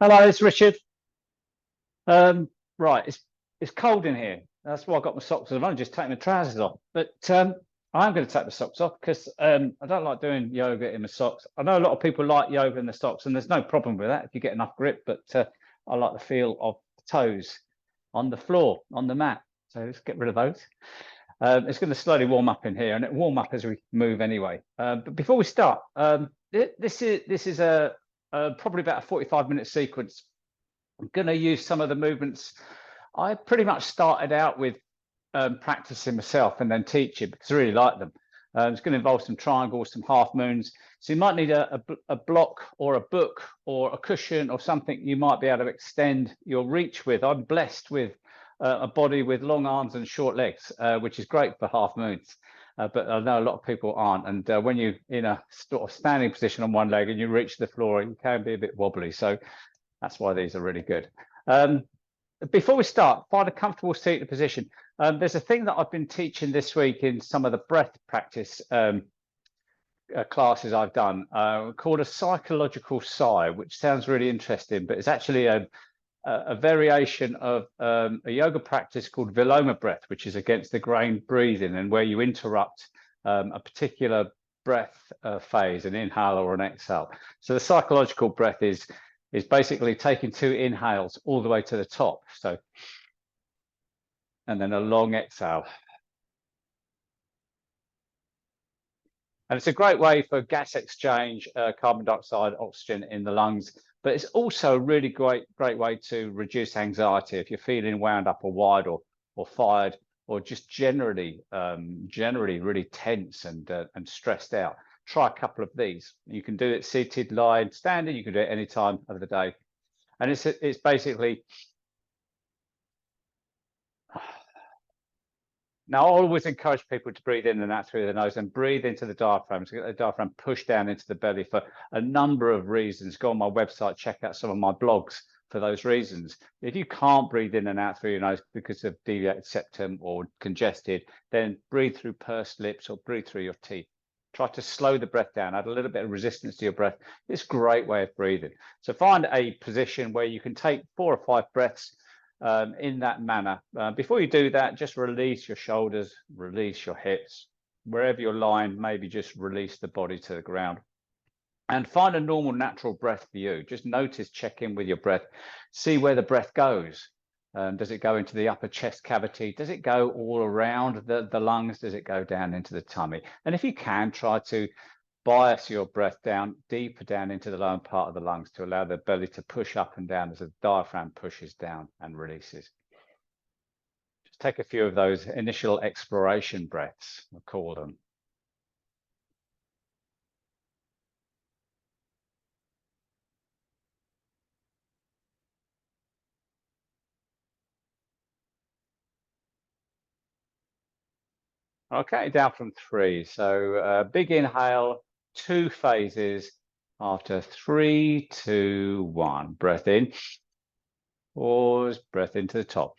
Hello, it's Richard. Right, it's cold in here. That's why I got my socks on. I've only just taken my trousers off, but I am going to take my socks off because I don't like doing yoga in my socks. I know a lot of people like yoga in the socks, and there's no problem with that if you get enough grip. But I like the feel of the toes on the floor, on the mat. So let's get rid of those. It's going to slowly warm up in here, and it warm up as we move anyway. But before we start, this is probably about a 45-minute sequence. I'm going to use some of the movements I pretty much started out with practicing myself and then teaching because I really like them. It's going to involve some triangles, some half moons. So you might need a block or a book or a cushion or something you might be able to extend your reach with. I'm blessed with a body with long arms and short legs, which is great for half moons. But I know a lot of people aren't. And when you're in a sort of standing position on one leg and you reach the floor, you can be a bit wobbly. So that's why these are really good. Before we start, find a comfortable seated position. There's a thing that I've been teaching this week in some of the breath practice classes I've done called a psychological sigh, which sounds really interesting, but it's actually a variation of a yoga practice called Viloma breath, which is against the grain breathing and where you interrupt a particular breath phase, an inhale or an exhale. So the psychological breath is basically taking 2 inhales all the way to the top. So, and then a long exhale. And it's a great way for gas exchange, carbon dioxide, oxygen in the lungs. But it's also a really great way to reduce anxiety if you're feeling wound up or wired or fired or just generally really tense and stressed out. Try a couple of these. You can do it seated, lying, standing. You can do it any time of the day. And it's basically, now I always encourage people to breathe in and out through the nose and breathe into the diaphragm. So get the diaphragm pushed down into the belly for a number of reasons. Go on my website, check out some of my blogs for those reasons. If you can't breathe in and out through your nose because of deviated septum or congested, then breathe through pursed lips or breathe through your teeth. Try to slow the breath down, add a little bit of resistance to your breath. It's a great way of breathing. So find a position where you can take 4 or 5 breaths in that manner. Before you do that, just release your shoulders, release your hips. Wherever you're lying, maybe just release the body to the ground. And find a normal, natural breath for you. Just notice, check in with your breath. See where the breath goes. Does it go into the upper chest cavity? Does it go all around the lungs? Does it go down into the tummy? And if you can, try to bias your breath down, deeper down into the lower part of the lungs to allow the belly to push up and down as the diaphragm pushes down and releases. Just take a few of those initial exploration breaths, we'll call them. Okay, down from 3. So big inhale, 2 phases after 3, 2, 1. Breath in, pause, breath into the top.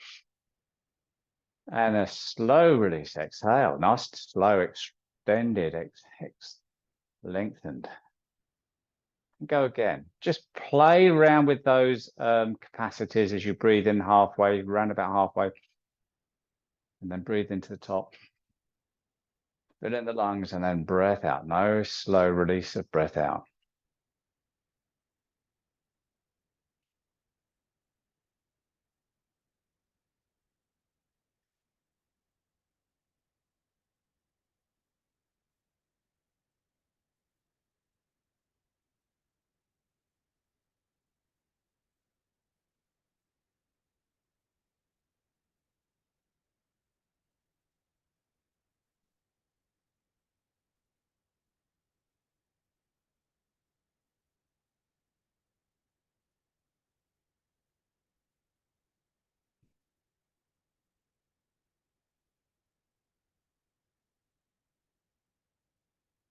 And a slow release, exhale. Nice, slow, extended, lengthened. Go again. Just play around with those capacities as you breathe in halfway, round about halfway. And then breathe into the top. Fill in the lungs and then breath out. No slow release of breath out.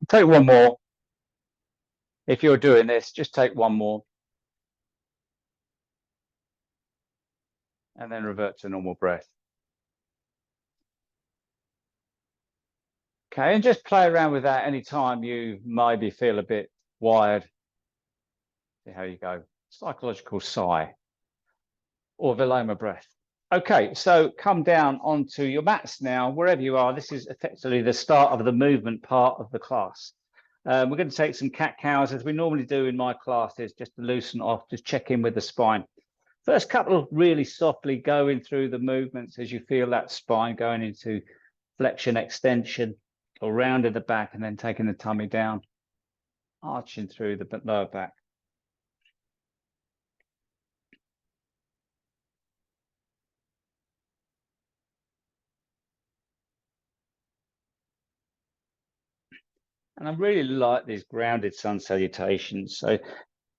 Take one more. If you're doing this, just take one more. And then revert to normal breath. Okay, and just play around with that anytime you maybe feel a bit wired. See how you go. psychological sigh or Viloma breath. Okay, so come down onto your mats now, wherever you are. This is effectively the start of the movement part of the class. We're going to take some cat-cows, as we normally do in my classes, just to loosen off, just check in with the spine. First couple, really softly going through the movements as you feel that spine going into flexion, extension, or round at the back, and then taking the tummy down, arching through the lower back. And I really like these grounded sun salutations. So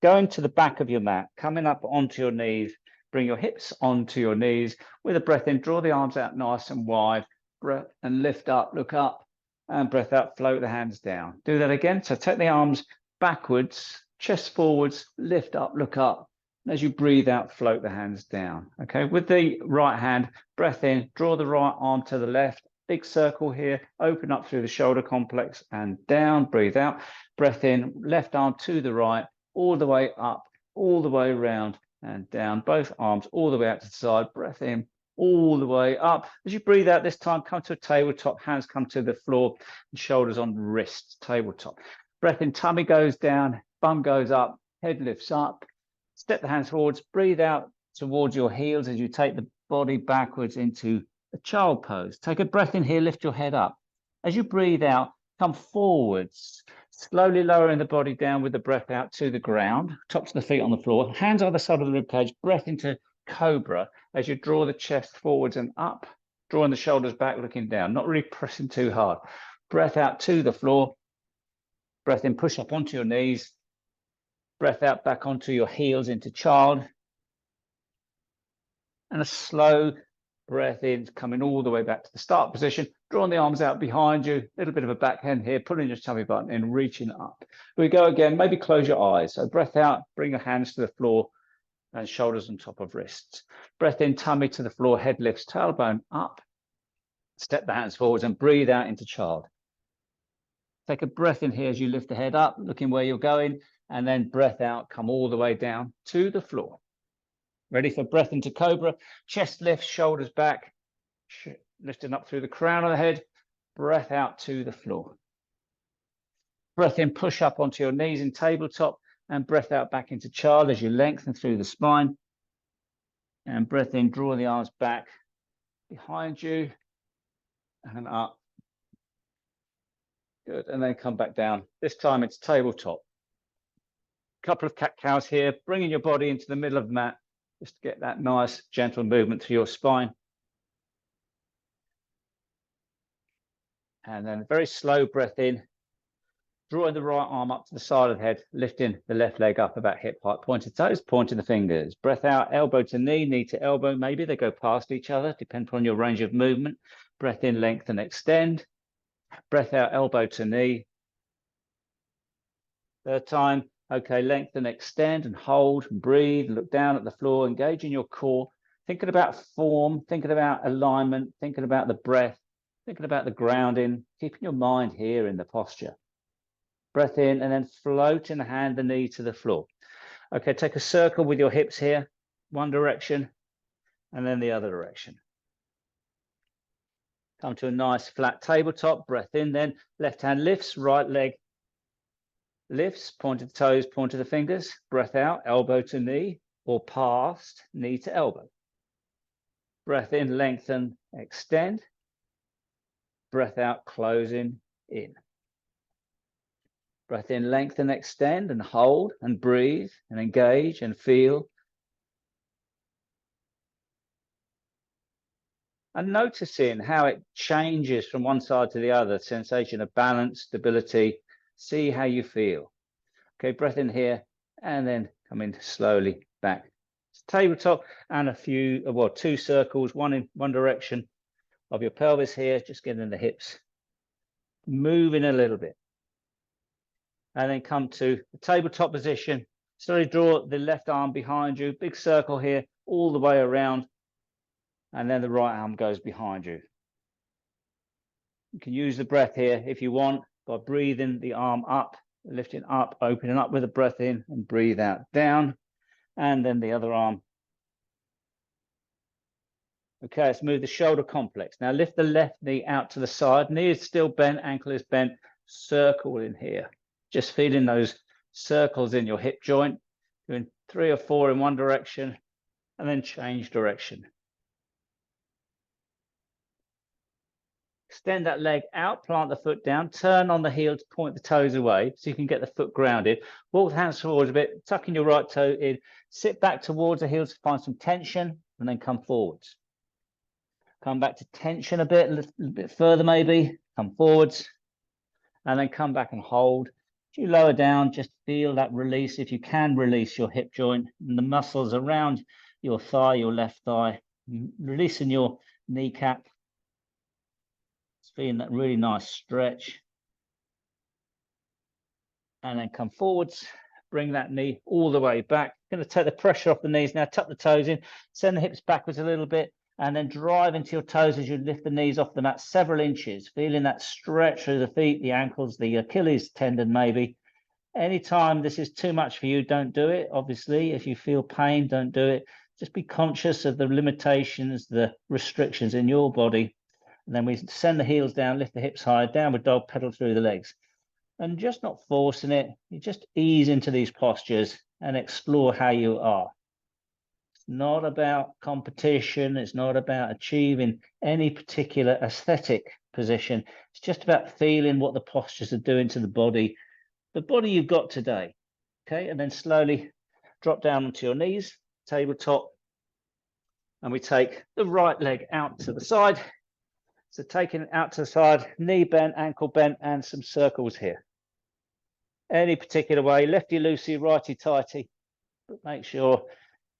going to the back of your mat, coming up onto your knees, bring your hips onto your knees with a breath in, draw the arms out nice and wide, breath and lift up, look up, and breath out, float the hands down. Do that again. So take the arms backwards, chest forwards, lift up, look up. And as you breathe out, float the hands down. Okay, with the right hand, breath in, draw the right arm to the left, big circle here, open up through the shoulder complex and down, breathe out, breath in, left arm to the right, all the way up, all the way around and down, both arms all the way out to the side, breath in, all the way up. As you breathe out this time, come to a tabletop, hands come to the floor, and shoulders on wrists, tabletop. Breath in, tummy goes down, bum goes up, head lifts up, step the hands forwards, breathe out towards your heels as you take the body backwards into a child pose. Take a breath in here, lift your head up. As you breathe out, come forwards, slowly lowering the body down with the breath out to the ground, tops of the feet on the floor, hands either side of the rib cage, breath into cobra as you draw the chest forwards and up, drawing the shoulders back, looking down, not really pressing too hard. Breath out to the floor, breath in, push up onto your knees, breath out back onto your heels into child, and a slow breath in, coming all the way back to the start position, drawing the arms out behind you, a little bit of a backhand here, pulling your tummy button in, reaching up. We go again, maybe close your eyes. So breath out, bring your hands to the floor and shoulders on top of wrists. Breath in, tummy to the floor, head lifts, tailbone up. Step the hands forwards and breathe out into child. Take a breath in here as you lift the head up, looking where you're going, and then breath out, come all the way down to the floor. Ready for breath into cobra, chest lifts, shoulders back, lifting up through the crown of the head, breath out to the floor. Breath in, push up onto your knees in tabletop, and breath out back into child as you lengthen through the spine. And breath in, draw the arms back behind you and up. Good, and then come back down. This time it's tabletop. Couple of cat-cows here, bringing your body into the middle of the mat, just to get that nice, gentle movement through your spine. And then a very slow breath in, drawing the right arm up to the side of the head, lifting the left leg up about hip height, pointed toes, pointing the fingers. Breath out, elbow to knee to elbow. Maybe they go past each other, depending on your range of movement. Breath in, lengthen, extend. Breath out, elbow to knee. Third time, okay, lengthen, extend and hold and breathe. Look down at the floor, engaging your core, thinking about form, thinking about alignment, thinking about the breath, thinking about the grounding, keeping your mind here in the posture. Breath in and then floating the hand, the knee to the floor. Okay, take a circle with your hips here, one direction and then the other direction. Come to a nice flat tabletop, breath in then, left hand lifts, right leg lifts, point of the toes, point of the fingers, breath out, elbow to knee or past knee to elbow. Breath in, lengthen, extend. Breath out, closing in. Breath in, lengthen, extend and hold and breathe and engage and feel. And noticing how it changes from one side to the other, sensation of balance, stability. See how you feel. Okay, breath in here and then coming slowly back. Tabletop and a few, well, two circles, one in one direction of your pelvis here, just getting the hips moving a little bit. And then come to the tabletop position. Slowly draw the left arm behind you, big circle here, all the way around. And then the right arm goes behind you. You can use the breath here if you want by breathing the arm up, lifting up, opening up with a breath in and breathe out, down. And then the other arm. Okay, let's move the shoulder complex. Now lift the left knee out to the side. Knee is still bent, ankle is bent. Circle in here. Just feeling those circles in your hip joint. Doing 3 or 4 in one direction and then change direction. Extend that leg out, plant the foot down, turn on the heel to point the toes away so you can get the foot grounded. Walk the hands forwards a bit, tucking your right toe in, sit back towards the heels to find some tension, and then come forwards. Come back to tension a little bit further maybe, come forwards, and then come back and hold. As you lower down, just feel that release. If you can release your hip joint and the muscles around your thigh, your left thigh, releasing your kneecap. Feeling that really nice stretch. And then come forwards, bring that knee all the way back. Going to take the pressure off the knees now, tuck the toes in, send the hips backwards a little bit, and then drive into your toes as you lift the knees off the mat several inches, feeling that stretch through the feet, the ankles, the Achilles tendon maybe. Anytime this is too much for you, don't do it. Obviously, if you feel pain, don't do it. Just be conscious of the limitations, the restrictions in your body. And then we send the heels down, lift the hips high, downward dog, pedal through the legs. And just not forcing it, you just ease into these postures and explore how you are. It's not about competition. It's not about achieving any particular aesthetic position. It's just about feeling what the postures are doing to the body you've got today. Okay, and then slowly drop down onto your knees, tabletop, and we take the right leg out to the side. So taking it out to the side, knee bent, ankle bent, and some circles here. Any particular way, lefty loosey, righty tighty, but make sure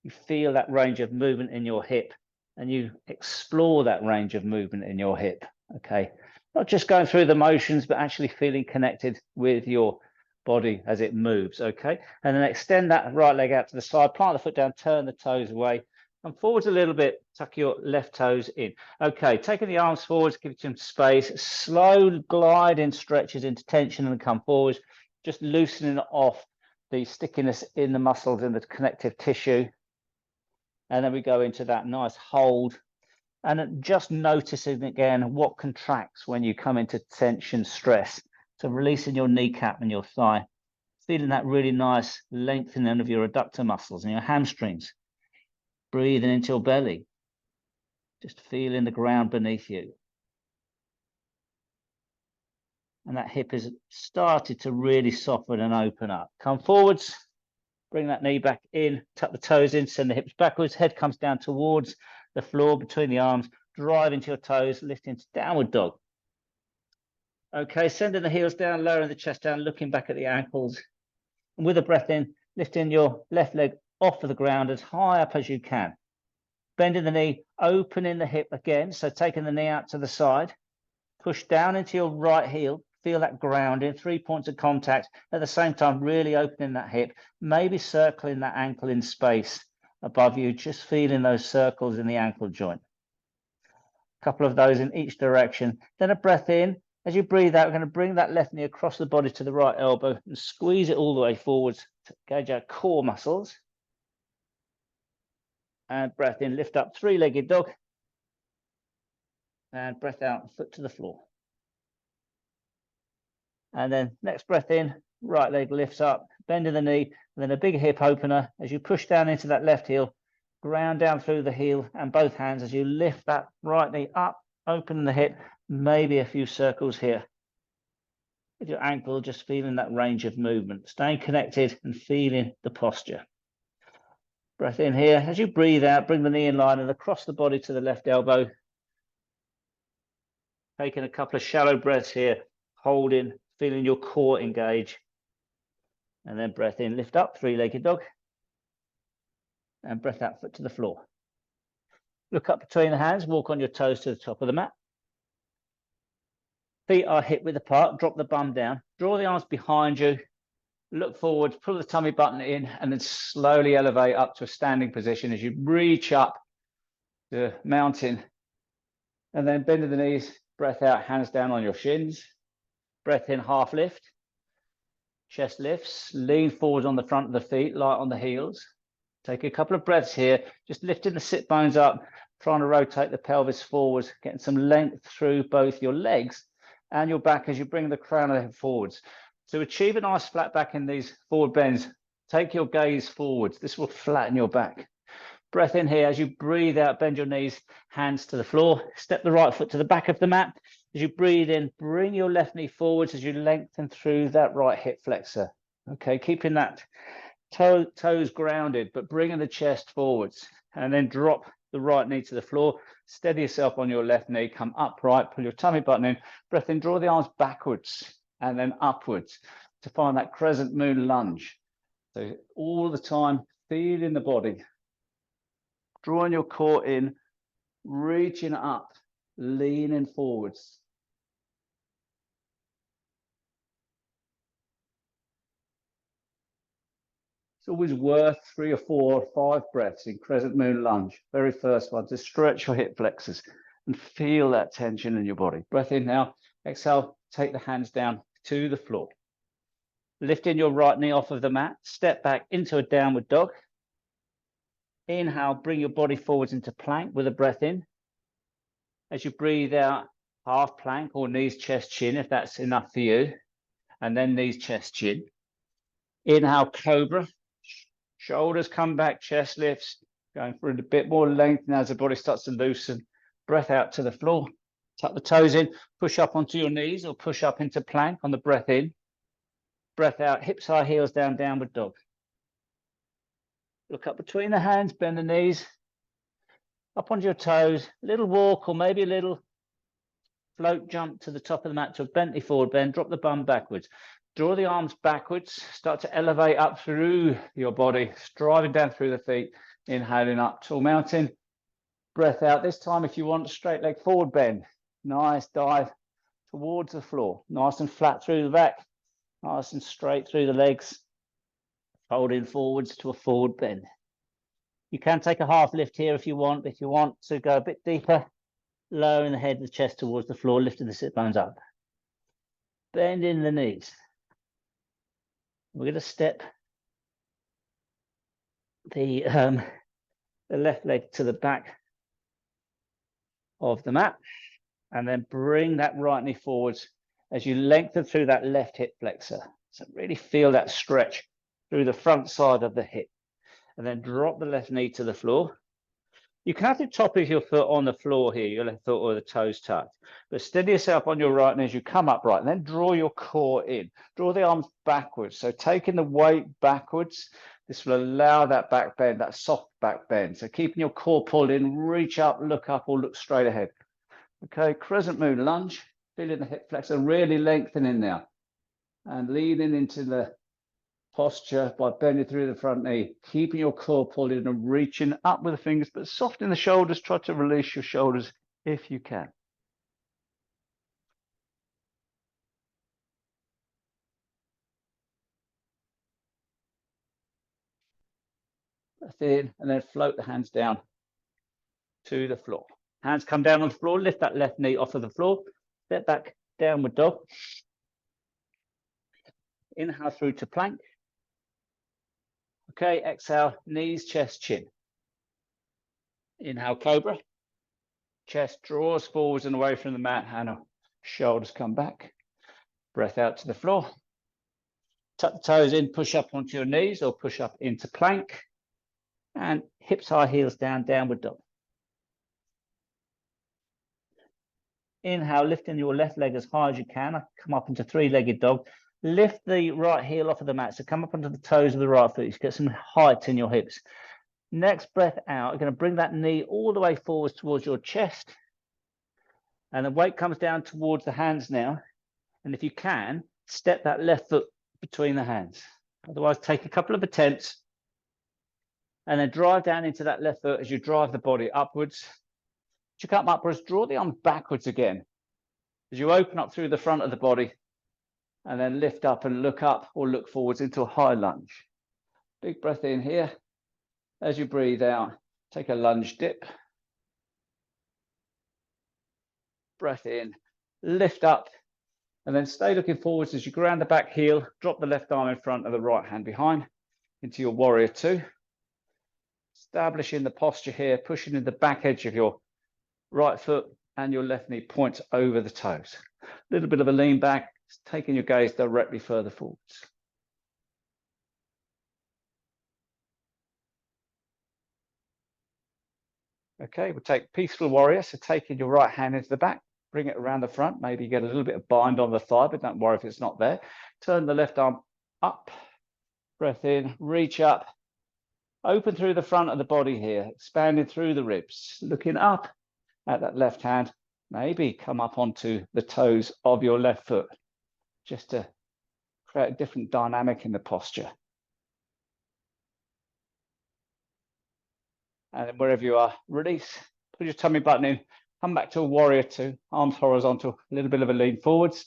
you feel that range of movement in your hip and you explore that range of movement in your hip, okay? Not just going through the motions, but actually feeling connected with your body as it moves, okay? And then extend that right leg out to the side, plant the foot down, turn the toes away, and forwards a little bit, tuck your left toes in. Okay, taking the arms forwards, give it some space, slow glide in stretches into tension and come forwards, just loosening off the stickiness in the muscles and the connective tissue. And then we go into that nice hold. And just noticing again what contracts when you come into tension, stress. So releasing your kneecap and your thigh, feeling that really nice lengthening of your adductor muscles and your hamstrings. Breathing into your belly, just feeling the ground beneath you. And that hip has started to really soften and open up. Come forwards, bring that knee back in, tuck the toes in, send the hips backwards, head comes down towards the floor between the arms, drive into your toes, lift into downward dog. Okay, sending the heels down, lowering the chest down, looking back at the ankles. And with a breath in, lifting your left leg off of the ground as high up as you can. Bending the knee, opening the hip again. So taking the knee out to the side, push down into your right heel, feel that grounding, 3 points of contact. At the same time, really opening that hip, maybe circling that ankle in space above you, just feeling those circles in the ankle joint. A couple of those in each direction. Then a breath in. As you breathe out, we're going to bring that left knee across the body to the right elbow and squeeze it all the way forwards to engage our core muscles. And breath in, lift up, three-legged dog. And breath out, foot to the floor. And then next breath in, right leg lifts up, bending the knee, and then a big hip opener as you push down into that left heel, ground down through the heel and both hands as you lift that right knee up, open the hip, maybe a few circles here. With your ankle, just feeling that range of movement, staying connected and feeling the posture. Breath in here. As you breathe out, bring the knee in line and across the body to the left elbow. Taking a couple of shallow breaths here, holding, feeling your core engage. And then breath in, lift up, three-legged dog. And breath out, foot to the floor. Look up between the hands, walk on your toes to the top of the mat. Feet are hip width apart, drop the bum down, draw the arms behind you, look forward, pull the tummy button in, and then slowly elevate up to a standing position as you reach up the mountain. And then bend the knees, breath out, hands down on your shins. Breath in, half lift. Chest lifts, lean forward on the front of the feet, light on the heels. Take a couple of breaths here, just lifting the sit bones up, trying to rotate the pelvis forwards, getting some length through both your legs and your back as you bring the crown of the head forwards. To achieve a nice flat back in these forward bends, take your gaze forwards. This will flatten your back. Breath in here. As you breathe out, bend your knees, hands to the floor. Step the right foot to the back of the mat. As you breathe in, bring your left knee forwards as you lengthen through that right hip flexor. Okay, keeping that toes grounded, but bringing the chest forwards. And then drop the right knee to the floor. Steady yourself on your left knee. Come upright. Pull your tummy button in. Breath in. Draw the arms backwards and then upwards to find that crescent moon lunge. So all the time, feeling the body. Drawing your core in, reaching up, leaning forwards. It's always worth 3 or 4 or 5 breaths in crescent moon lunge. Very first one, to stretch your hip flexors and feel that tension in your body. Breath in now, exhale, take the hands down to the floor. Lifting your right knee off of the mat, step back into a downward dog. Inhale, bring your body forwards into plank with a breath in. As you breathe out, half plank or knees, chest, chin, if that's enough for you. And then knees, chest, chin. Inhale, cobra. Shoulders come back, chest lifts. Going for a bit more length now as the body starts to loosen. Breath out to the floor. Tuck the toes in, push up onto your knees or push up into plank on the breath in. Breath out, hips high, heels down, downward dog. Look up between the hands, bend the knees, up onto your toes, a little walk or maybe a little float jump to the top of the mat to a Bentley forward bend, drop the bum backwards. Draw the arms backwards, start to elevate up through your body, driving down through the feet, inhaling up, tall mountain. Breath out. This time, if you want, straight leg forward bend. Nice dive towards the floor. Nice and flat through the back, nice and straight through the legs. Folding forwards to a forward bend. You can take a half lift here if you want, but if you want to go a bit deeper, lowering the head and the chest towards the floor, lifting the sit bones up. Bending the knees. We're going to step the left leg to the back of the mat and then bring that right knee forwards as you lengthen through that left hip flexor. So really feel that stretch through the front side of the hip, and then drop the left knee to the floor. You can have the top of your foot on the floor here, your left foot or the toes tucked, but steady yourself on your right knee as you come upright, and then draw your core in. Draw the arms backwards. So taking the weight backwards, this will allow that back bend, that soft back bend. So keeping your core pulled in, reach up, or look straight ahead. Okay, crescent moon lunge, feeling the hip flexor, really lengthening now, and leaning into the posture by bending through the front knee, keeping your core pulled in and reaching up with the fingers, but soften the shoulders. Try to release your shoulders if you can. Breath in and then float the hands down to the floor. Hands come down on the floor, lift that left knee off of the floor, step back, downward dog. Inhale through to plank. Okay, exhale, knees, chest, chin. Inhale, cobra. Chest draws forwards and away from the mat, and shoulders come back. Breath out to the floor. Tuck the toes in, push up onto your knees or push up into plank. And hips high, heels down, downward dog. Inhale, lifting your left leg as high as you can. Come up into three-legged dog. Lift the right heel off of the mat. So come up onto the toes of the right foot. You get some height in your hips. Next breath out, you're going to bring that knee all the way forwards towards your chest. And the weight comes down towards the hands now. And if you can, step that left foot between the hands. Otherwise, take a couple of attempts and then drive down into that left foot as you drive the body upwards. As you come upwards, draw the arms backwards again. As you open up through the front of the body and then lift up and look up or look forwards into a high lunge. Big breath in here. As you breathe out, take a lunge dip. Breath in, lift up, and then stay looking forwards as you ground the back heel, drop the left arm in front of the right hand behind into your warrior two. establishing the posture here, pushing in the back edge of your right foot and your left knee points over the toes. A little bit of a lean back, taking your gaze directly further forwards. Okay, we'll take Peaceful Warrior. So taking your right hand into the back, bring it around the front. Maybe get a little bit of bind on the thigh, but don't worry if it's not there. Turn the left arm up, breath in, reach up, open through the front of the body here, expanding through the ribs, looking up at that left hand. Maybe come up onto the toes of your left foot, just to create a different dynamic in the posture. And then wherever you are, release, put your tummy button in, come back to a warrior two, arms horizontal, a little bit of a lean forwards,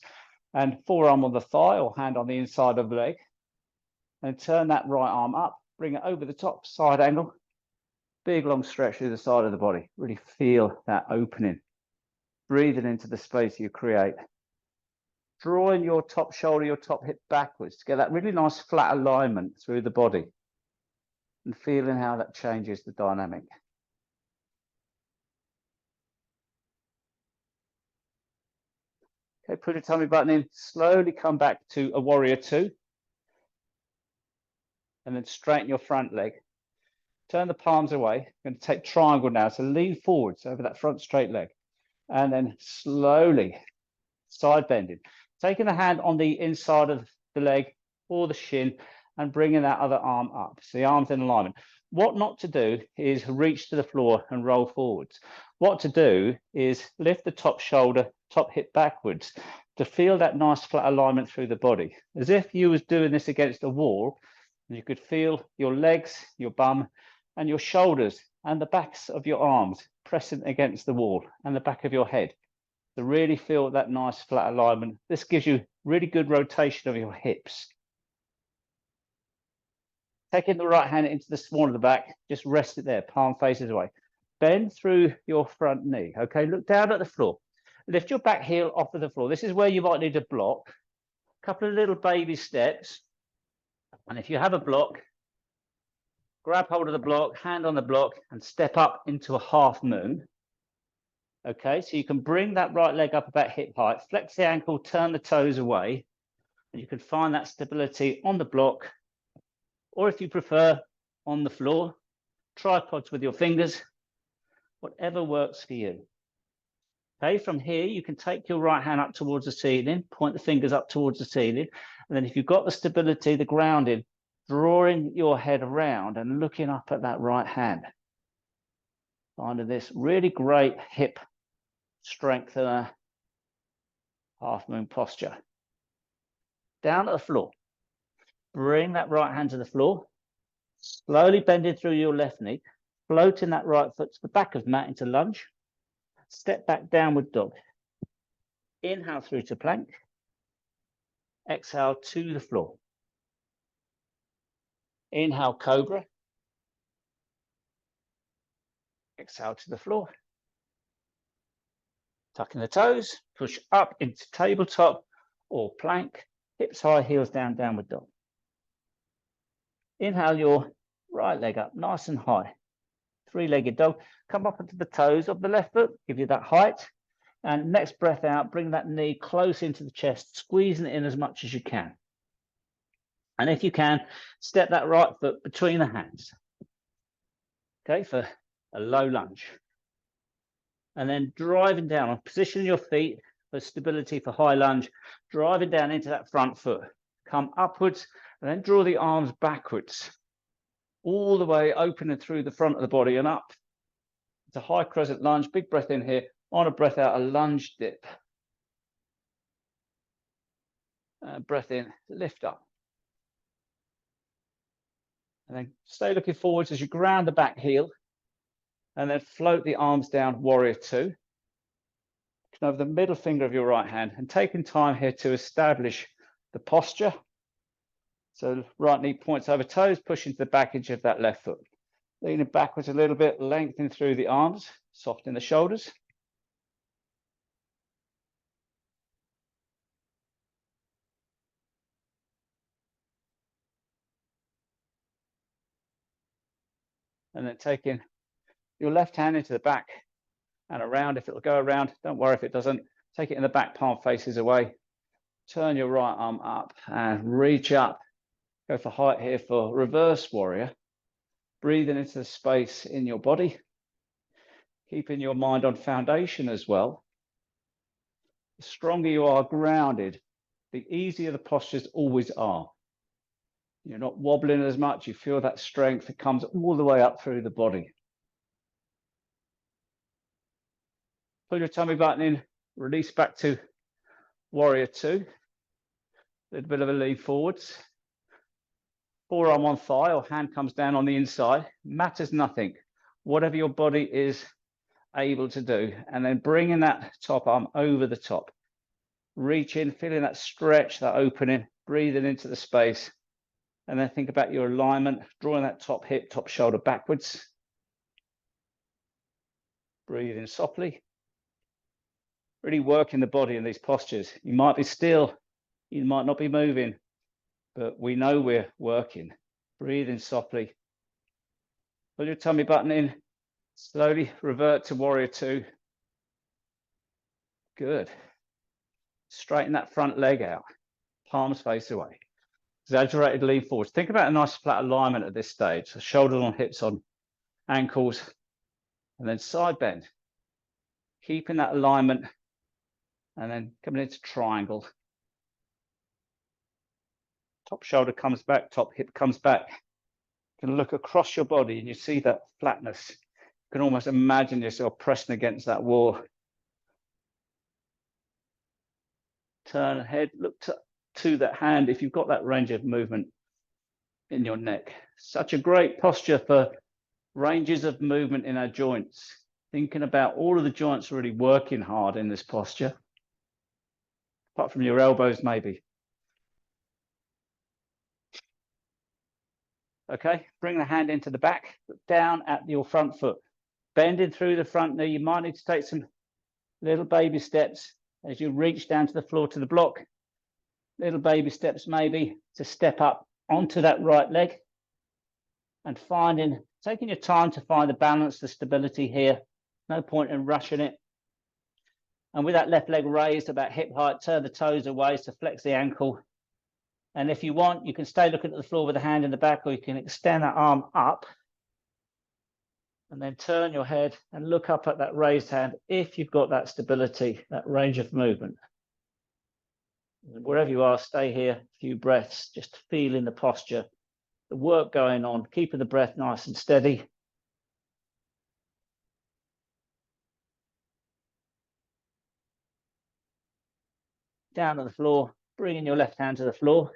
and forearm on the thigh or hand on the inside of the leg. And turn that right arm up, bring it over the top, side angle, big long stretch through the side of the body. Really feel that opening, breathing into the space you create. Drawing your top shoulder, your top hip backwards to get that really nice flat alignment through the body. And feeling how that changes the dynamic. Okay, put your tummy button in, slowly come back to a warrior two. And then straighten your front leg. Turn the palms away. I'm going to take triangle now. So lean forwards over that front straight leg. And then slowly side bending. Taking the hand on the inside of the leg or the shin and bringing that other arm up. So the arm's in alignment. What not to do is reach to the floor and roll forwards. What to do is lift the top shoulder, top hip backwards to feel that nice flat alignment through the body. As if you was doing this against a wall, and you could feel your legs, your bum, and your shoulders and the backs of your arms pressing against the wall and the back of your head. To really feel that nice flat alignment. This gives you really good rotation of your hips. Taking the right hand into the small of the back, just rest it there, palm faces away. Bend through your front knee, okay? Look down at the floor. Lift your back heel off of the floor. This is where you might need a block. A couple of little baby steps. And if you have a block, grab hold of the block, hand on the block, and step up into a half moon. Okay, so you can bring that right leg up about hip height, flex the ankle, turn the toes away, and you can find that stability on the block, or if you prefer, on the floor, tripods with your fingers, whatever works for you. Okay, from here, you can take your right hand up towards the ceiling, point the fingers up towards the ceiling, and then if you've got the stability, the grounding, drawing your head around and looking up at that right hand. Finding this really great hip strengthener, half moon posture. Down at the floor. Bring that right hand to the floor. Slowly bending through your left knee. Floating that right foot to the back of the mat into lunge. Step back, downward dog. Inhale through to plank. Exhale to the floor. Inhale, cobra. Exhale to the floor. Tucking the toes, push up into tabletop or plank, hips high, heels down, downward dog. Inhale your right leg up, nice and high. Three-legged dog. Come up onto the toes of the left foot, give you that height. And next breath out, bring that knee close into the chest, squeezing it in as much as you can. And if you can, step that right foot between the hands. Okay, for a low lunge. And then driving down, positioning your feet for stability for high lunge, driving down into that front foot. Come upwards and then draw the arms backwards, all the way open and through the front of the body and up. It's a high crescent lunge, big breath in here, on a breath out, a lunge dip. Breath in, lift up. And then stay looking forwards as you ground the back heel and then float the arms down, warrior two. Over the middle finger of your right hand and taking time here to establish the posture. So right knee points over toes, pushing to the back edge of that left foot. Leaning backwards a little bit, lengthening through the arms, softening the shoulders. And then taking your left hand into the back and around. If it'll go around, don't worry if it doesn't. Take it in the back, palm faces away. Turn your right arm up and reach up. Go for height here for reverse warrior. Breathing into the space in your body. Keeping your mind on foundation as well. The stronger you are grounded, the easier the postures always are. You're not wobbling as much. You feel that strength that comes all the way up through the body. Pull your tummy button in, release back to warrior two. A little bit of a lean forwards. Forearm on thigh or hand comes down on the inside. Matters nothing. Whatever your body is able to do. And then bringing that top arm over the top. Reach in, feeling that stretch, that opening, breathing into the space. And then think about your alignment, drawing that top hip, top shoulder backwards. Breathe in softly. Really working the body in these postures. You might be still, you might not be moving, but we know we're working. Breathe in softly. Pull your tummy button in. Slowly revert to warrior two. Good. Straighten that front leg out. Palms face away. Exaggerated lean forwards. Think about a nice flat alignment at this stage. So shoulders on hips on ankles. And then side bend. Keeping that alignment. And then coming into triangle. Top shoulder comes back, top hip comes back. You can look across your body and you see that flatness. You can almost imagine yourself pressing against that wall. Turn head, look to that hand if you've got that range of movement in your neck. Such a great posture for ranges of movement in our joints. Thinking about all of the joints really working hard in this posture. Apart from your elbows, maybe. Okay, bring the hand into the back, look down at your front foot. Bending through the front knee, you might need to take some little baby steps as you reach down to the floor to the block. Little baby steps maybe to step up onto that right leg. And taking your time to find the balance, the stability here. No point in rushing it. And with that left leg raised about hip height, turn the toes away to flex the ankle. And if you want, you can stay looking at the floor with the hand in the back, or you can extend that arm up and then turn your head and look up at that raised hand if you've got that stability, that range of movement. Wherever you are, stay here a few breaths, just feeling the posture, the work going on, keeping the breath nice and steady. Down to the floor, bringing your left hand to the floor.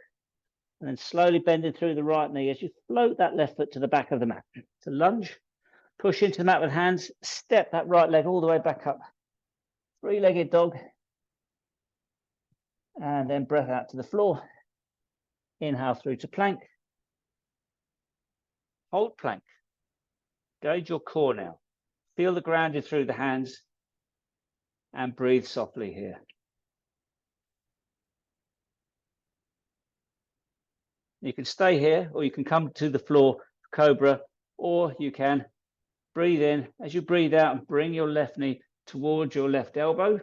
And then slowly bending through the right knee as you float that left foot to the back of the mat. To lunge, push into the mat with hands, step that right leg all the way back up. Three-legged dog. And then breath out to the floor. Inhale through to plank. Hold plank. Gauge your core now. Feel the grounding through the hands. And breathe softly here. You can stay here, or you can come to the floor, cobra, or you can breathe in. As you breathe out, and bring your left knee towards your left elbow.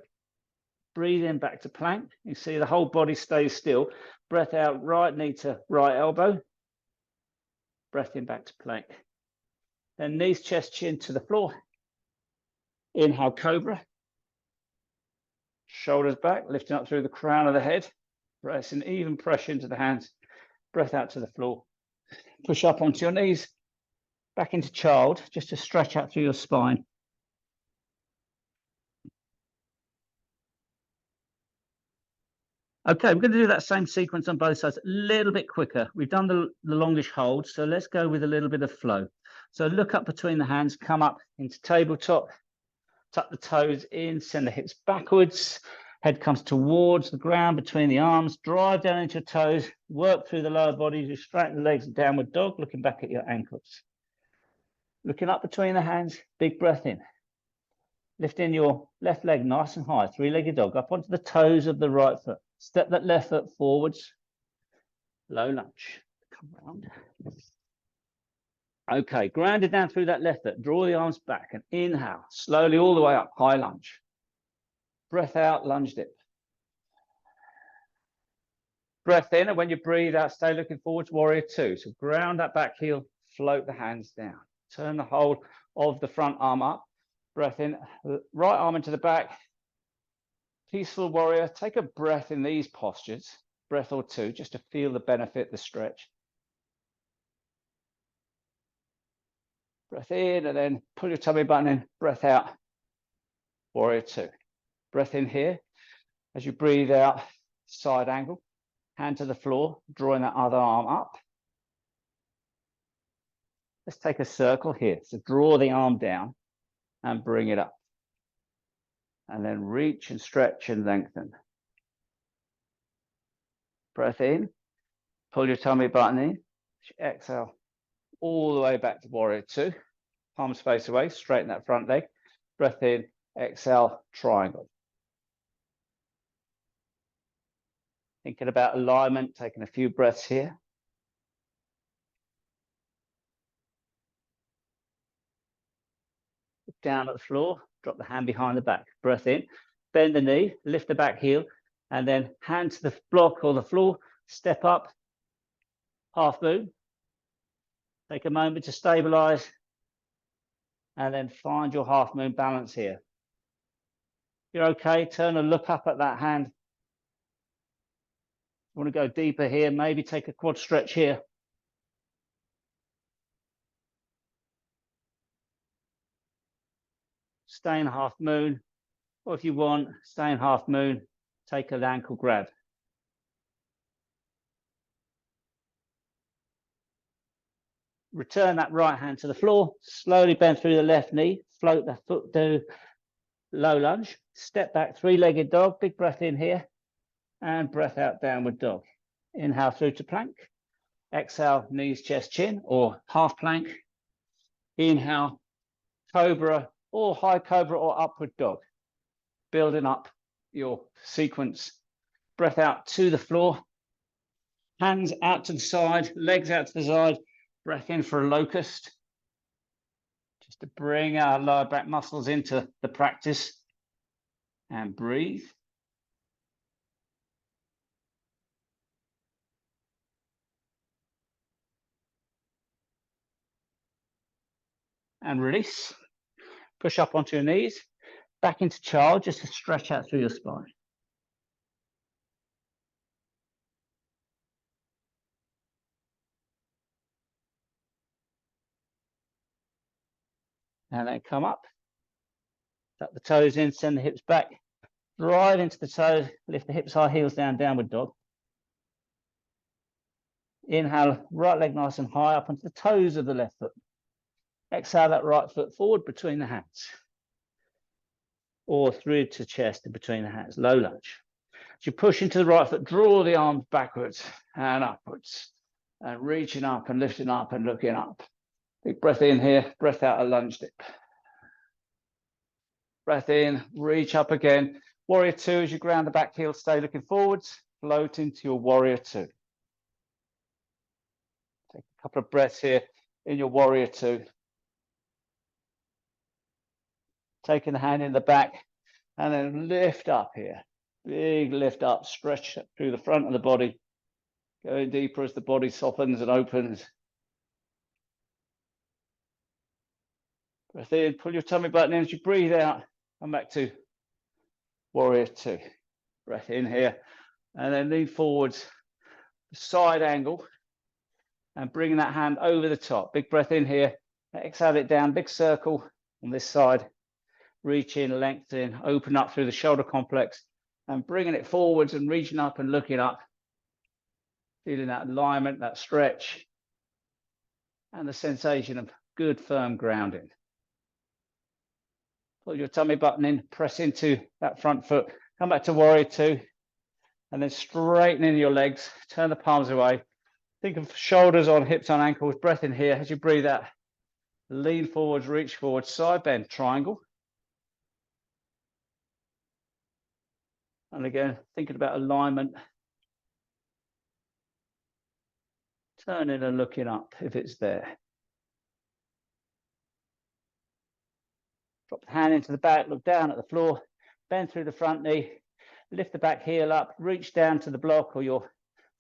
Breathe in back to plank. You see the whole body stays still. Breath out, right knee to right elbow. Breath in back to plank. Then knees, chest, chin to the floor. Inhale, cobra. Shoulders back, lifting up through the crown of the head. Pressing even pressure into the hands. Breath out to the floor. Push up onto your knees. Back into child, just to stretch out through your spine. Okay, we're going to do that same sequence on both sides, a little bit quicker. We've done the longish hold, so let's go with a little bit of flow. So look up between the hands, come up into tabletop, tuck the toes in, send the hips backwards. Head comes towards the ground between the arms, drive down into your toes, work through the lower body, you straighten the legs, downward dog, looking back at your ankles. Looking up between the hands, big breath in. Lifting your left leg nice and high, three-legged dog, up onto the toes of the right foot. Step that left foot forwards, low lunge. Come round. Okay, grounded down through that left foot. Draw the arms back and inhale, slowly all the way up, high lunge. Breath out, lunge dip. Breath in, and when you breathe out, stay looking forwards, warrior two. So ground that back heel, float the hands down. Turn the whole of the front arm up. Breath in, right arm into the back. Peaceful warrior. Take a breath in these postures, breath or two, just to feel the benefit, the stretch. Breath in, and then pull your tummy button in, breath out, warrior two. Breath in here. As you breathe out, side angle, hand to the floor, drawing that other arm up. Let's take a circle here. So draw the arm down and bring it up. And then reach and stretch and lengthen. Breath in, pull your tummy button in, exhale all the way back to warrior two. Palms face away, straighten that front leg. Breath in, exhale, triangle. Thinking about alignment, taking a few breaths here. Look down at the floor, drop the hand behind the back. Breath in, bend the knee, lift the back heel, and then hand to the block or the floor, step up, half moon. Take a moment to stabilize, and then find your half moon balance here. You're okay, turn and look up at that hand. You want to go deeper here, maybe take a quad stretch here. Stay in half moon, or if you want, stay in half moon, take an ankle grab. Return that right hand to the floor, slowly bend through the left knee, float the foot to low lunge, step back, three-legged dog, big breath in here, and breath out, downward dog. Inhale through to plank, exhale, knees, chest, chin, or half plank. Inhale, cobra, or high cobra, or upward dog. Building up your sequence. Breath out to the floor, hands out to the side, legs out to the side, breath in for a locust. Just to bring our lower back muscles into the practice. And breathe. And release. Push up onto your knees. Back into child, just to stretch out through your spine. And then come up. Tuck the toes in, send the hips back. Drive into the toes, lift the hips high, heels down, downward dog. Inhale, right leg nice and high up onto the toes of the left foot. Exhale that right foot forward between the hands. Or through to chest and between the hands, low lunge. As you push into the right foot, draw the arms backwards and upwards. And reaching up and lifting up and looking up. Big breath in here, breath out, a lunge dip. Breath in, reach up again. Warrior two, as you ground the back heel, stay looking forwards, float into your warrior two. Take a couple of breaths here in your warrior two. Taking the hand in the back and then lift up here. Big lift up, stretch through the front of the body. Going deeper as the body softens and opens. Breath in, pull your tummy button in as you breathe out. Come back to warrior two. Breath in here and then lean forwards, side angle, and bringing that hand over the top. Big breath in here, exhale it down, big circle on this side. Reach in, lengthen, open up through the shoulder complex and bringing it forwards and reaching up and looking up. Feeling that alignment, that stretch, and the sensation of good firm grounding. Pull your tummy button in, press into that front foot, come back to warrior two, and then straightening your legs, turn the palms away. Think of shoulders on, hips on ankles, breath in here. As you breathe out, lean forwards, reach forward, side bend, triangle. And again, thinking about alignment. Turning and looking up if it's there. Pop the hand into the back, look down at the floor, bend through the front knee, lift the back heel up, reach down to the block or your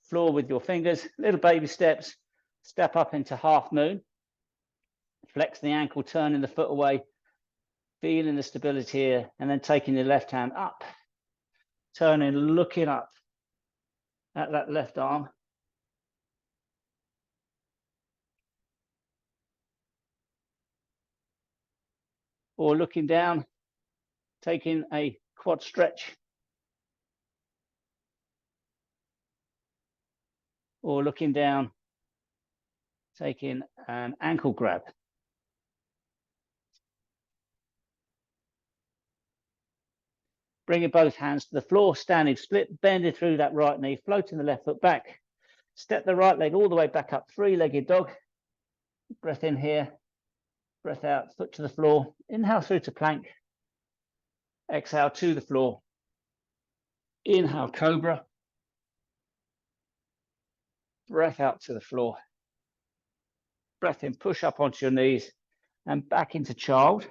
floor with your fingers, little baby steps, step up into half moon, flex the ankle, turning the foot away, feeling the stability here, and then taking your left hand up, turning, looking up at that left arm. Or looking down, taking a quad stretch. Or looking down, taking an ankle grab. Bringing both hands to the floor, standing split, bending through that right knee, floating the left foot back. Step the right leg all the way back up, three-legged dog. Breath in here, breath out, foot to the floor. Inhale through to plank. Exhale to the floor. Inhale, cobra. Breath out to the floor. Breath in, push up onto your knees and back into child.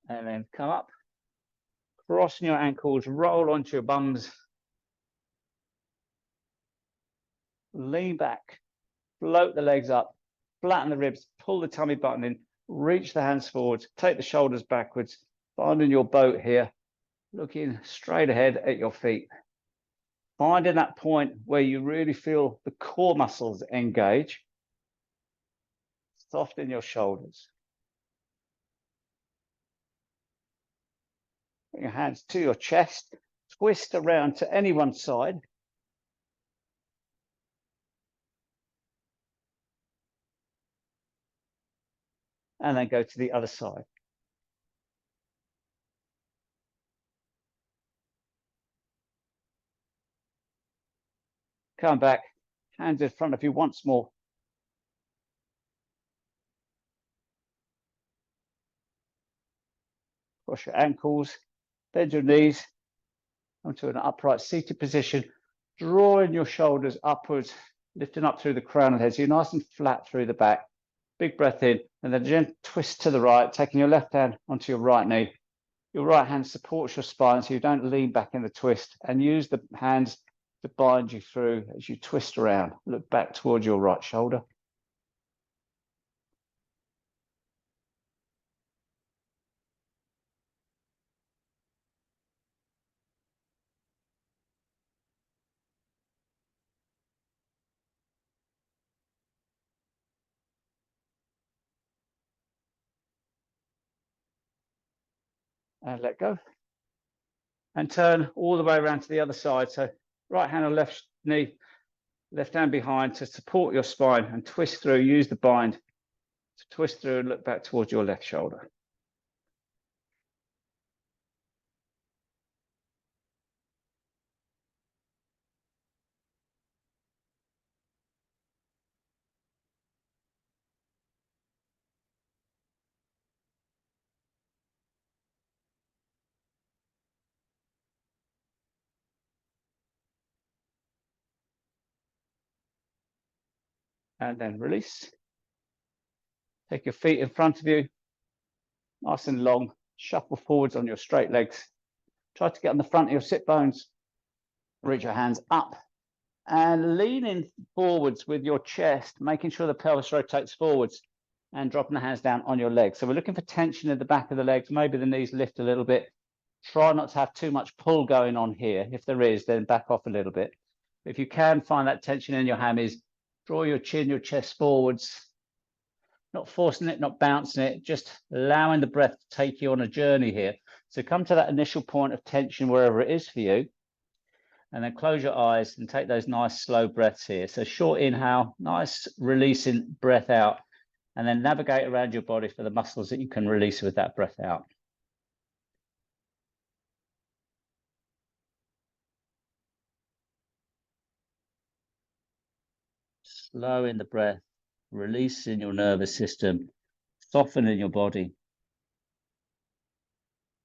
And then come up, crossing your ankles, roll onto your bums. Lean back, float the legs up, flatten the ribs, pull the tummy button in, reach the hands forwards, take the shoulders backwards, finding your boat here, looking straight ahead at your feet. Finding that point where you really feel the core muscles engage. Soften your shoulders. Bring your hands to your chest, twist around to any one side. And then go to the other side. Come back, hands in front of you once more. Cross your ankles, bend your knees, onto an upright seated position, drawing your shoulders upwards, lifting up through the crown of the head. So you're nice and flat through the back. Big breath in, and then gentle twist to the right, taking your left hand onto your right knee. Your right hand supports your spine so you don't lean back in the twist, and use the hands to bind you through as you twist around. Look back towards your right shoulder. And let go. And turn all the way around to the other side. So right hand on left knee, left hand behind to support your spine, and twist through. Use the bind to twist through and look back towards your left shoulder. And then release. Take your feet in front of you, nice and long. Shuffle forwards on your straight legs. Try to get on the front of your sit bones. Reach your hands up and leaning forwards with your chest, making sure the pelvis rotates forwards, and dropping the hands down on your legs. So we're looking for tension in the back of the legs. Maybe the knees lift a little bit. Try not to have too much pull going on here. If there is, then back off a little bit. If you can find that tension in your hammies, draw your chin, your chest forwards, not forcing it, not bouncing it, just allowing the breath to take you on a journey here. So come to that initial point of tension wherever it is for you, and then close your eyes and take those nice slow breaths here. So short inhale, nice releasing breath out, and then navigate around your body for the muscles that you can release with that breath out. Slow in the breath, releasing your nervous system, softening your body.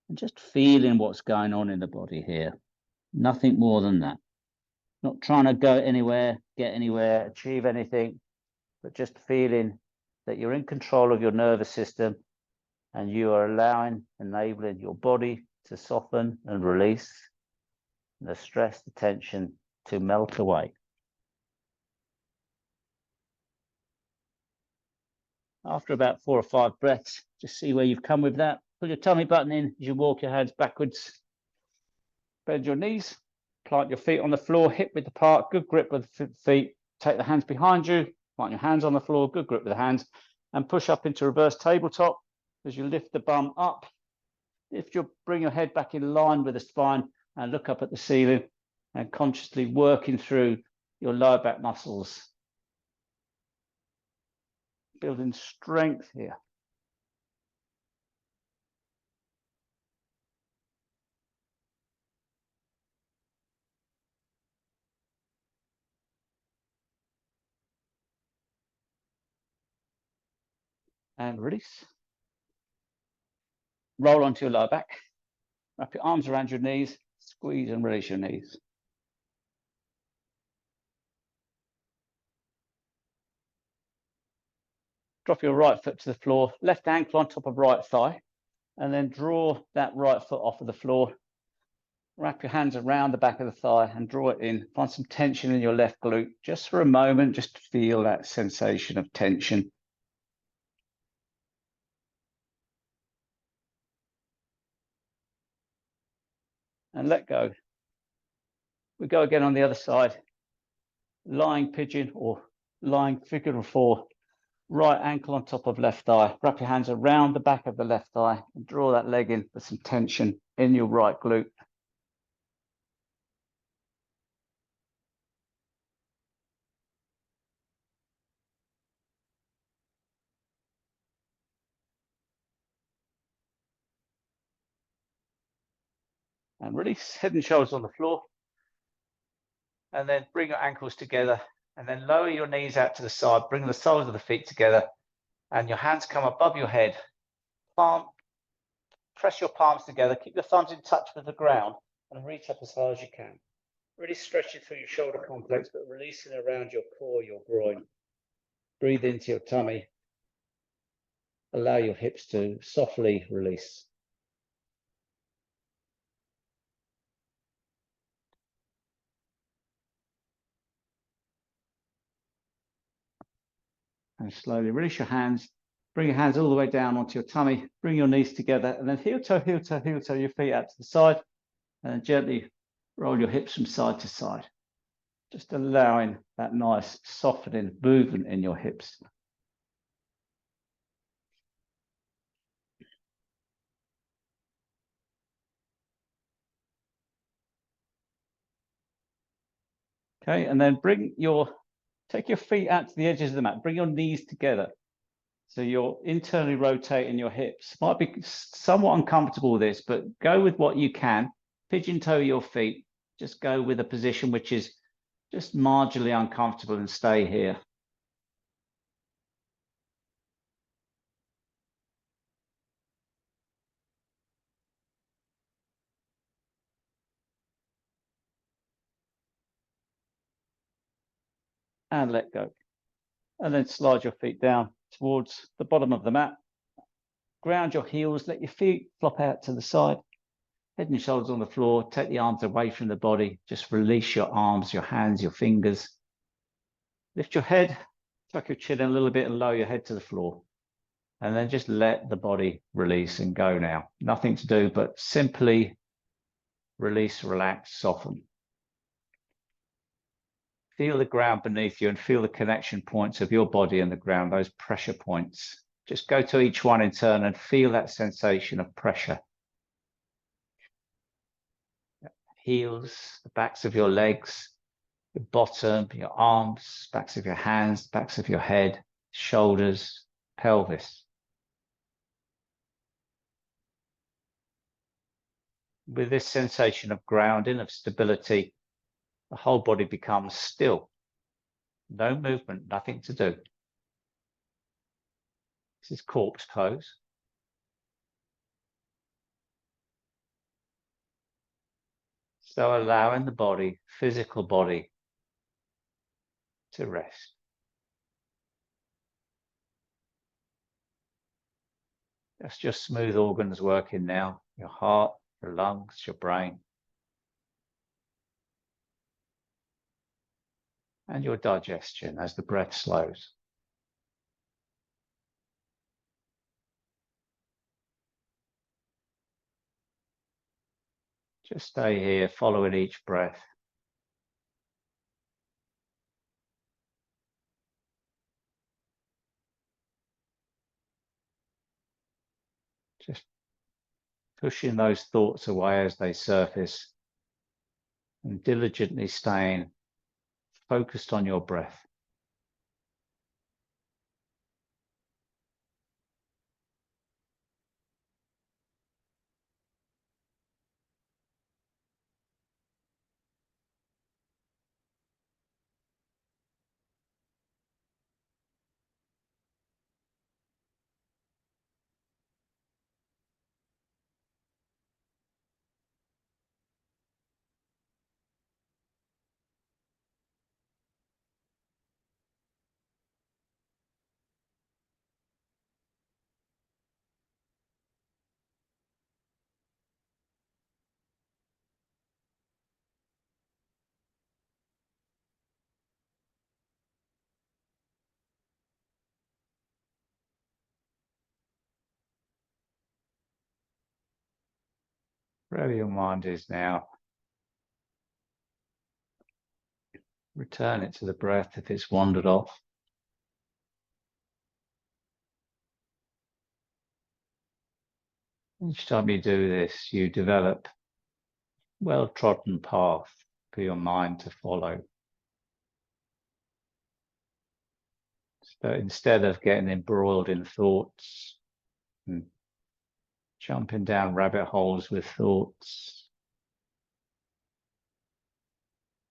And just feeling what's going on in the body here. Nothing more than that. Not trying to go anywhere, get anywhere, achieve anything, but just feeling that you're in control of your nervous system and you are enabling your body to soften and release the stress, the tension to melt away. After about 4 or 5 breaths, just see where you've come with that. Pull your tummy button in as you walk your hands backwards. Bend your knees, plant your feet on the floor, hip width apart, good grip with the feet. Take the hands behind you, plant your hands on the floor, good grip with the hands, and push up into reverse tabletop as you lift the bum up. If you bring your head back in line with the spine and look up at the ceiling and consciously working through your lower back muscles. Building strength here. And release. Roll onto your lower back. Wrap your arms around your knees. Squeeze and release your knees. Drop your right foot to the floor. Left ankle on top of right thigh. And then draw that right foot off of the floor. Wrap your hands around the back of the thigh and draw it in. Find some tension in your left glute just for a moment. Just feel that sensation of tension. And let go. We go again on the other side. Lying pigeon or lying figure of 4. Right ankle on top of left thigh. Wrap your hands around the back of the left thigh and draw that leg in with some tension in your right glute. And release, head and shoulders on the floor. And then bring your ankles together and then lower your knees out to the side. Bring the soles of the feet together and your hands come above your head. Press your palms together. Keep your thumbs in touch with the ground and reach up as far as you can. Really stretching through your shoulder complex, but releasing around your core, your groin. Breathe into your tummy. Allow your hips to softly release. And slowly release your hands. Bring your hands all the way down onto your tummy. Bring your knees together and then heel toe, heel toe, heel toe, your feet out to the side. And then gently roll your hips from side to side. Just allowing that nice softening movement in your hips. Okay, and then take your feet out to the edges of the mat. Bring your knees together. So you're internally rotating your hips. Might be somewhat uncomfortable with this, but go with what you can. Pigeon toe your feet. Just go with a position which is just marginally uncomfortable and stay here. And let go. And then slide your feet down towards the bottom of the mat. Ground your heels, let your feet flop out to the side. Head and shoulders on the floor, take the arms away from the body. Just release your arms, your hands, your fingers. Lift your head, tuck your chin in a little bit and lower your head to the floor. And then just let the body release and go now. Nothing to do, but simply release, relax, soften. Feel the ground beneath you and feel the connection points of your body and the ground, those pressure points. Just go to each one in turn and feel that sensation of pressure. Heels, the backs of your legs, your bottom, your arms, backs of your hands, backs of your head, shoulders, pelvis. With this sensation of grounding, of stability, the whole body becomes still. No movement, nothing to do. This is corpse pose. So allowing the body, physical body, to rest. That's just smooth organs working now. Your heart, your lungs, your brain. And your digestion as the breath slows. Just stay here, following each breath. Just pushing those thoughts away as they surface and diligently staying focused on your breath. Wherever your mind is now, return it to the breath if it's wandered off. Each time you do this, you develop a well-trodden path for your mind to follow. So instead of getting embroiled in thoughts and jumping down rabbit holes with thoughts,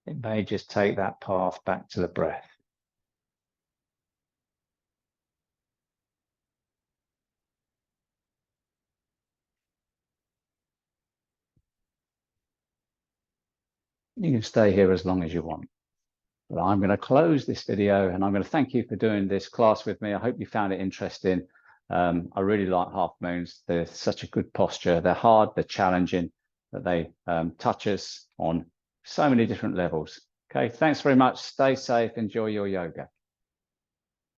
it may just take that path back to the breath. You can stay here as long as you want. But I'm going to close this video and I'm going to thank you for doing this class with me. I hope you found it interesting. I really like half moons. They're such a good posture. They're hard, they're challenging, but they touch us on so many different levels. Okay, thanks very much. Stay safe. Enjoy your yoga.